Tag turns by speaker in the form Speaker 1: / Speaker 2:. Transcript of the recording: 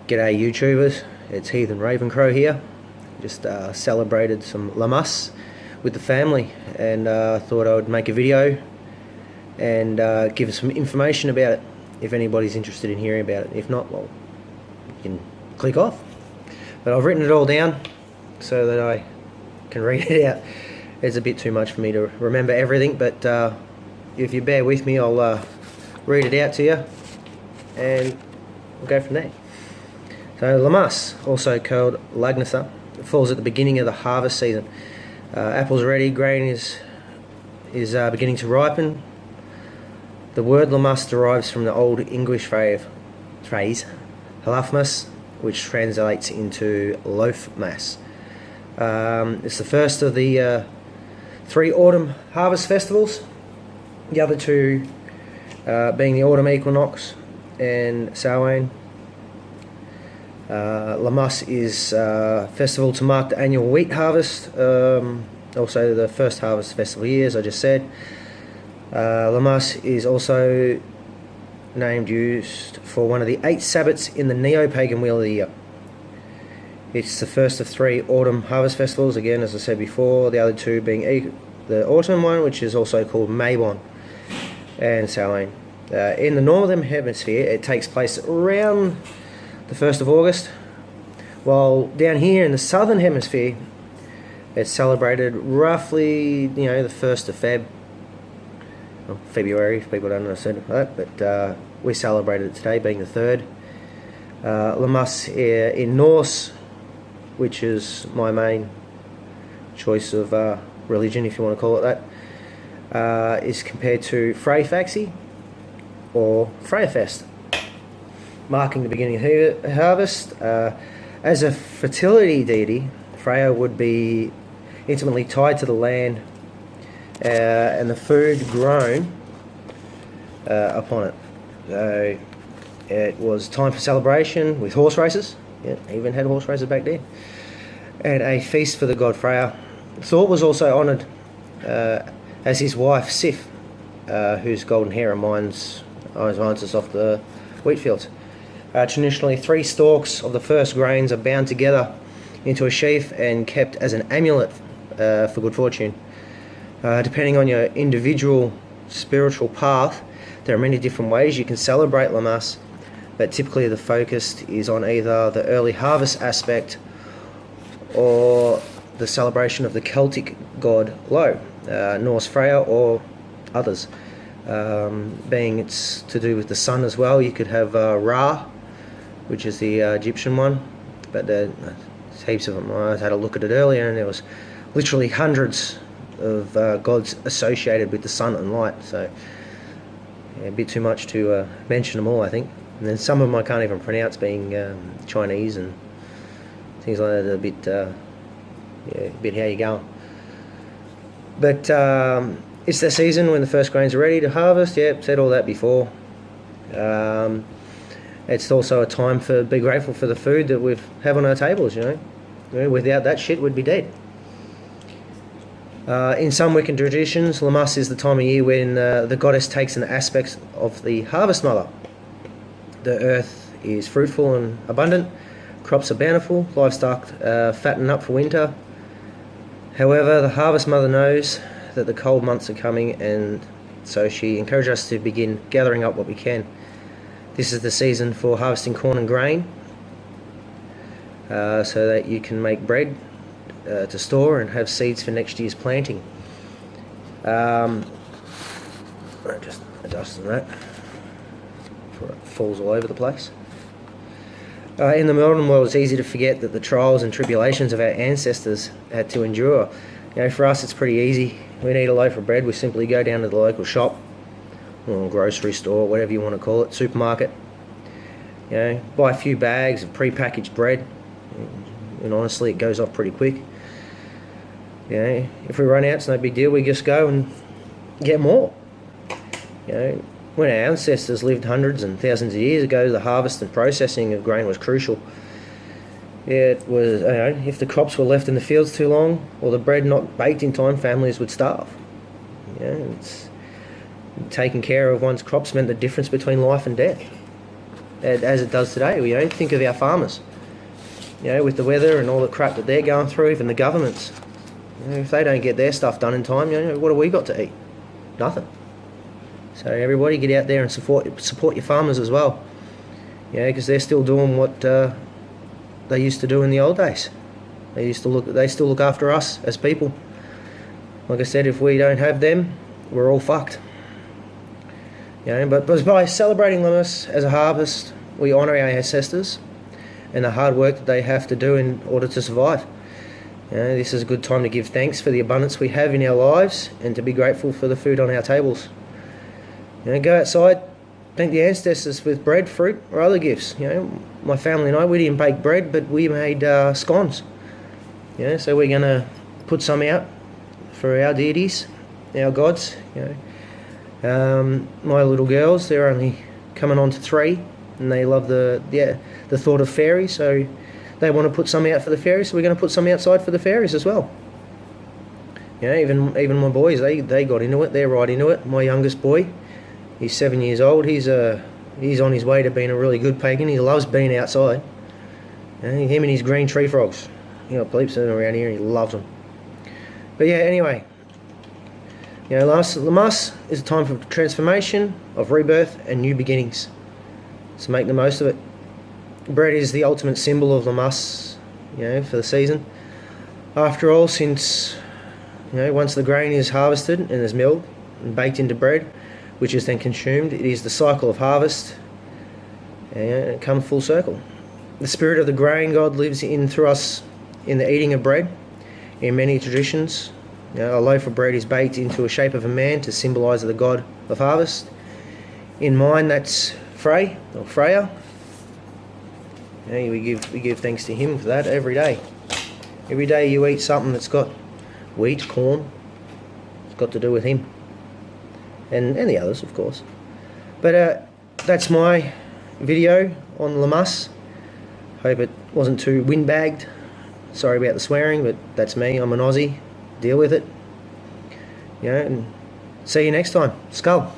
Speaker 1: G'day YouTubers, it's Heathen Ravencrow here. Just celebrated some lammas with the family and thought I would make a video and give some information about it if anybody's interested in hearing about it. If not, well, you can click off. But I've written it all down so that I can read it out. It's a bit too much for me to remember everything, but if you bear with me, I'll read it out to you and we'll go from there. So lammas, also called lammas01, falls at the beginning of the harvest season. Apples are ready, grain is beginning to ripen. The word lammas derives from the Old English phrase halafmas, which translates into loaf mass. It's the first of the 3 autumn harvest festivals, the other 2 being the autumn equinox and Samhain. Lammas is a festival to mark the annual wheat harvest, also the first harvest festival year, as I just said. Lammas is also used for one of the 8 Sabbats in the neo-pagan wheel of the year. It's the first of 3 autumn harvest festivals, again as I said before, the other 2 being the autumn one, which is also called Mabon, and Samhain. In the northern hemisphere it takes place around the 1st of August, while down here in the southern hemisphere it's celebrated lammas the 1st of February, if people don't understand that, but we celebrated it today being the 3rd. Lammas in Norse, which is my main choice of religion, if you want to call it that, is compared to Freyfaxi or Freyafest, marking the beginning of harvest. As a fertility deity, Freya would be intimately tied to the land and the food grown upon it. So it was time for celebration with horse races. Yeah, even had horse races back there, and a feast for the god Freya. Thor was also honoured as his wife Sif, whose golden hair reminds us of the wheat fields. Traditionally, 3 stalks of the first grains are bound together into a sheaf and kept as an amulet for good fortune. Depending on your individual spiritual path, there are many different ways you can celebrate lammas, but typically the focus is on either the early harvest aspect or the celebration of the Celtic god Lo, Norse Freya, or others. Being it's to do with the sun as well, you could have Ra, which is the Egyptian one, but there's heaps of them. I had a look at it earlier and there was literally hundreds of gods associated with the sun and light, so yeah, a bit too much to mention them all, I think. And then some of them I can't even pronounce, being Chinese and things like that. A bit how you going. But it's the season when the first grains are ready to harvest. Yeah, said all that before. It's also a time for be grateful for the food that we have on our tables. Without that shit, we'd be dead. In some Wiccan traditions, lammas is the time of year when the goddess takes an aspect of the harvest mother. The earth is fruitful and abundant, crops are bountiful, livestock fatten up for winter. However, the harvest mother knows that the cold months are coming, and so she encourages us to begin gathering up what we can. This is the season for harvesting corn and grain, so that you can make bread to store and have seeds for next year's planting. Just adjusting that before it falls all over the place. In the modern world, it's easy to forget that the trials and tribulations of our ancestors had to endure. For us it's pretty easy. We need a loaf of bread, we simply go down to the local shop or grocery store, whatever you want to call it, supermarket, buy a few bags of pre-packaged bread, and honestly it goes off pretty quick. If we run out, it's no big deal, we just go and get more. When our ancestors lived hundreds and thousands of years ago, the harvest and processing of grain was crucial. It was, if the crops were left in the fields too long, or the bread not baked in time, families would starve. Taking care of one's crops meant the difference between life and death. as it does today. You know, think of our farmers. You know, with the weather and all the crap that they're going through, even the governments. You know, if they don't get their stuff done in time, you know, what have we got to eat? Nothing. So everybody get out there and support your farmers as well. You know, because they're still doing what they used to do in the old days. They still look after us as people. Like I said, if we don't have them, we're all fucked. You know, but by celebrating Lammas as a harvest, we honour our ancestors and the hard work that they have to do in order to survive. You know, this is a good time to give thanks for the abundance we have in our lives and to be grateful for the food on our tables. You know, go outside, thank the ancestors with bread, fruit, or other gifts. You know, my family and I, we didn't bake bread, but we made scones. You know, so we're going to put some out for our deities, our gods. You know, my little girls, they're only coming on to 3, and they love the thought of fairies, so they want to put some out for the fairies, so we're going to put some outside for the fairies as well. You know, even my boys, they got into it, they're right into it. My youngest boy, he's 7 years old, he's on his way to being a really good pagan. He loves being outside. You know, him and his green tree frogs. You know, bleeps them around here and he loves them. But yeah, anyway, you know, Lammas is a time for transformation, of rebirth and new beginnings. So make the most of it. Bread is the ultimate symbol of Lammas, you know, for the season. After all, since, you know, once the grain is harvested and is milled and baked into bread, which is then consumed, it is the cycle of harvest, and it comes full circle. The spirit of the grain god lives in through us in the eating of bread. In many traditions, you know, a loaf of bread is baked into a shape of a man to symbolise the god of harvest. In mine, that's Frey or Freya. You know, we give thanks to him for that every day. Every day you eat something that's got wheat, corn. It's got to do with him, and the others, of course. But that's my video on Lammas. Hope it wasn't too windbagged. Sorry about the swearing, but that's me. I'm an Aussie. Deal with it. You know, and see you next time. Skull.